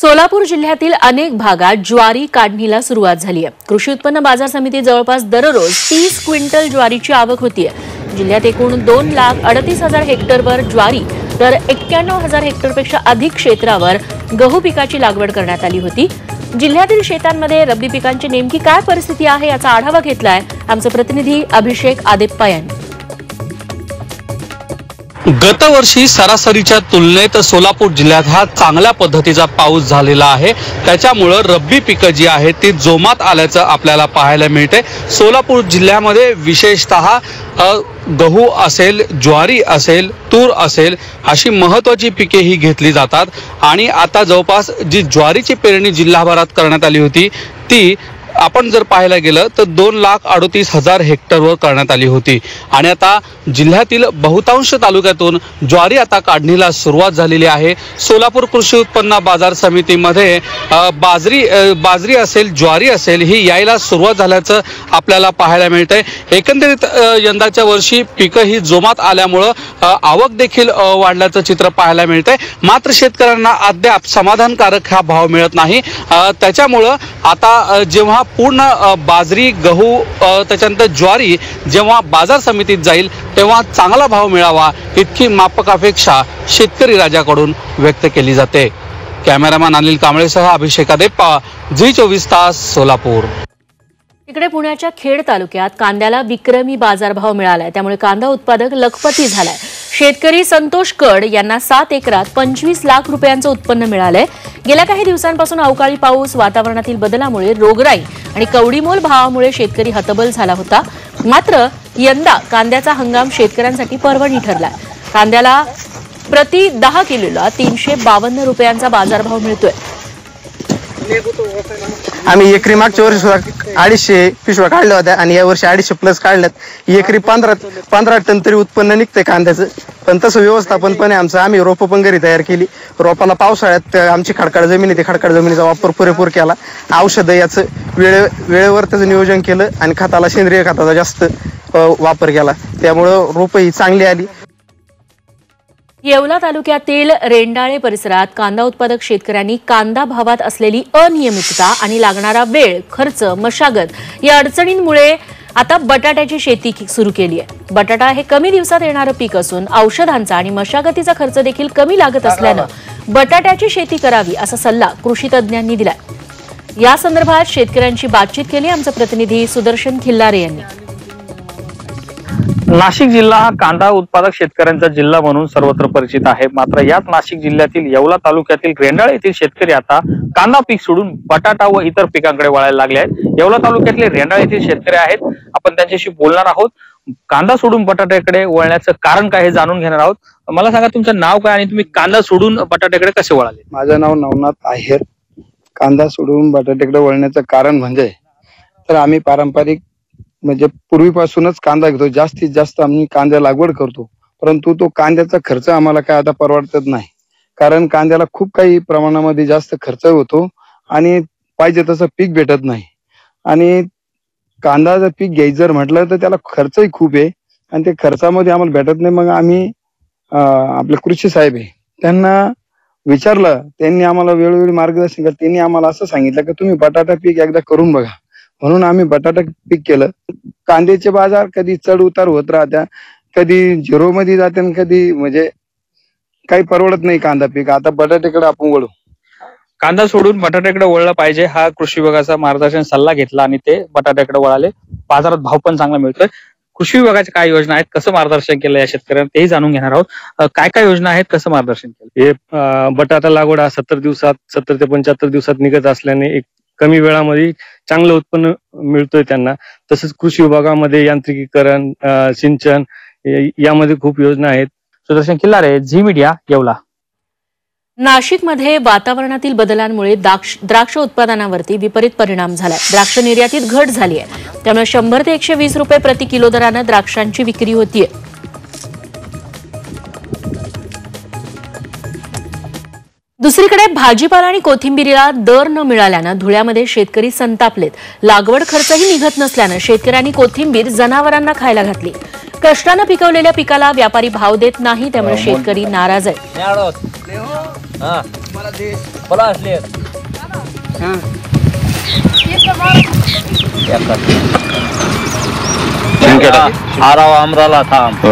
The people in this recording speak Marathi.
सोलापूर जिल्ह्यातील अनेक भागात ज्वारी काढणीला सुरुवात झाली आहे। कृषी उत्पन्न बाजार समिती जवळपास दररोज 30 क्विंटल ज्वारीची आवक होतीये। जिल्ह्यात एकूण 2,38,000 हेक्टरवर ज्वारी तर 91,000 हेक्टरपेक्षा अधिक क्षेत्रावर गहू पिकाची लागवड करण्यात आली होती। जिल्ह्यातील शेतांमध्ये रब्बी पिकांची नेमकी काय परिस्थिती आहे याचा आढावा घेतलाय आमचे प्रतिनिधी अभिषेक आदेप्पा यांनी। गतवर्षी सरासरीच्या तुलनेत सोलापूर जिल्ह्यात हा चांगल्या पद्धतीचा पाऊस झालेला आहे। त्याच्यामुळे रब्बी पिकं जी आहेत ती जोमात आल्याचं आपल्याला पाहायला मिळते। सोलापूर जिल्ह्यामध्ये विशेषतः गहू असेल, ज्वारी असेल, तूर असेल अशी महत्त्वाची पिके ही घेतली जातात। आणि आता जवळपास जी ज्वारीची पेरणी जिल्हाभरात करण्यात आली होती ती आपण जर पाहायला गेलं तर 2,38,000 हेक्टरवर करण्यात आली होती। आणि आता जिल्ह्यातील बहुतांश तालुक्यातून ज्वारी आता काढणीला सुरुवात झालेली आहे। सोलापूर कृषी उत्पन्न बाजार समितीमध्ये बाजरी असेल, ज्वारी असेल ही यायला सुरुवात झाल्याचं आपल्याला पाहायला मिळतंय। एकंदरीत यंदाच्या वर्षी पिकं ही जोमात आल्यामुळं आवक देखील वाढल्याचं चित्र पाहायला मिळतंय। मात्र शेतकऱ्यांना अद्याप समाधानकारक हा भाव मिळत नाही। त्याच्यामुळं आता जेव्हा पूर्ण बाजरी, गहू त्याच्यानंतर ज्वारी जेव्हा बाजार समितीत जाईल तेव्हा चांगला भाव मिळावा इतकी माफक अपेक्षा शेतकरी राजाकडून व्यक्त केली जाते। कॅमेरामॅन अनिल कांबळेसह अभिषेक आदेप्पा, झी24 तास, सोलापूर। इकडे पुण्याच्या खेड तालुक्यात कांद्याला विक्रमी बाजारभाव मिळालाय, त्यामुळे कांदा उत्पादक लखपती झालाय। शेतकरी संतोष कड यांना 7 एकरात 25 लाख रुपयांचं उत्पन्न मिळालंय। गेल्या काही दिवसांपासून अवकाळी पाऊस, वातावरणातील बदलामुळे रोगराई आणि कवडीमोल भावामुळे शेतकरी हतबल झाला होता। मात्र यंदा कांद्याचा हंगाम शेतकऱ्यांसाठी पर्वणी ठरलाय। कांद्याला प्रति 10 किलोला 352 रुपयांचा बाजारभाव मिळतोय। आम्ही एकरी मागच्या वर्षी सुद्धा 250 पिशव्या काढल्या होत्या आणि या वर्षी 250 प्लस काढल्यात। एकरी 15 टन तरी उत्पन्न निघतंय कांद्याचं। पण तसं व्यवस्थापन पण आहे आमचं। आम्ही रोपं पण घरी तयार केली। रोपाला पावसाळ्यात आमची खडकाळ जमीन आहे, ते खडकाळ जमिनीचा वापर पुरेपूर केला। औषधं याचं वेळेवर त्याचं नियोजन केलं आणि खताला सेंद्रिय खताचा जास्त वापर केला, त्यामुळं रोपं ही चांगली आली। येवला तालुक्यातील रेंडाळे परिसरात कांदा उत्पादक शेतकऱ्यांनी कांदा भावात असलेली अनियमितता आणि लागणारा वेळ, खर्च, मशागत या अडचणींमुळे आता बटाट्याची शेती सुरू केली आहे। बटाटा हे कमी दिवसात येणारं पीक असून औषधांचा आणि मशागतीचा खर्च देखील कमी लागत असल्यानं बटाट्याची शेती करावी असा सल्ला कृषी तज्ज्ञांनी दिलाय। या संदर्भात शेतकऱ्यांची बातचीत केली आमचे प्रतिनिधी सुदर्शन खिल्लारे यांनी। नाशिक जिल्हा हा कांदा उत्पादक शेतकऱ्यांचा जिल्हा म्हणून सर्वत्र परिचित आहे। मात्र याच नाशिक जिल्ह्यातील येवला तालुक्यातील रेंडाळे येथील शेतकरी आता कांदा पीक सोडून बटाटा व इतर पिकांकडे वळायला लागले आहेत। येवला तालुक्यातले रेंडाळे येथील शेतकरी आहेत, आपण त्यांच्याशी बोलणार आहोत। कांदा सोडून बटाट्याकडे वळण्याचं कारण काय हे जाणून घेणार आहोत। मला सांगा तुमचं नाव काय आणि तुम्ही कांदा सोडून बटाट्याकडे कसे वळाले? माझं नाव नवनाथ आहेर। कांदा सोडून बटाट्याकडे वळण्याचं कारण म्हणजे तर आम्ही पारंपरिक म्हणजे पूर्वीपासूनच कांदा घेतो, जास्तीत जास्त आम्ही कांदा लागवड करतो। परंतु तो कांद्याचा खर्च आम्हाला काय आता परवडत नाही, कारण कांद्याला खूप काही प्रमाणामध्ये जास्त खर्च होतो आणि पाहिजे तसं पीक भेटत नाही। आणि कांदा जर पीक घ्यायचं जर म्हटलं तर त्याला खर्चही खूप आहे आणि ते खर्चामध्ये आम्हाला भेटत नाही। मग आम्ही आपले कृषी साहेब आहे त्यांना विचारलं, त्यांनी आम्हाला वेळोवेळी मार्गदर्शन केलं। त्यांनी आम्हाला असं सांगितलं की तुम्ही बटाटा पीक एकदा करून बघा, म्हणून आम्ही बटाटा पीक केलं। कांद्याचे बाजार कधी चढ उतार होत राहत्या, कधी 0 मध्ये जाते आणि कधी म्हणजे काही परवडत नाही कांदा पीक। आता बटाट्याकडे आपण वळू। कांदा सोडून बटाट्याकडे वळलं पाहिजे हा कृषी विभागाचा मार्गदर्शन सल्ला घेतला आणि ते बटाट्याकडे वळाले। बाजारात भाव पण चांगला मिळतोय। कृषी विभागाच्या काय योजना आहेत, कसं मार्गदर्शन केलं या शेतकऱ्यांना तेही जाणून घेणार आहोत। काय काय योजना आहेत, कसं मार्गदर्शन केलं? हे बटाटा लागवड 70 ते 75 दिवसात निघत असल्याने एक कमी वेळामध्ये चांगलं उत्पन्न मिळतोय त्यांना। तसंच कृषी विभागामध्ये यांत्रिकीकरण, सिंचन यामध्ये खूप योजना आहेत। Sudarshan Khillare, Zee Media, Yeola. नाशिकमध्ये वातावरणातील बदलांमुळे द्राक्ष उत्पादनावरती विपरीत परिणाम झालाय। द्राक्ष निर्यातीत घट झाली आहे, त्यामुळे 100 ते 120 रुपये प्रति किलो दरानं द्राक्षांची विक्री होतीये। दुसरीकडे भाजीपाला आणि कोथिंबीरीला दर न मिळाल्यानं धुळ्यामध्ये शेतकरी संतापलेत। लागवड खर्चही निघत नसल्यानं शेतकऱ्यांनी कोथिंबीर जनावरांना खायला घातली। कष्टानं पिकवलेल्या पिकाला व्यापारी भाव देत नाही, त्यामुळे शेतकरी नाराज आहे। आराव आमराला थांब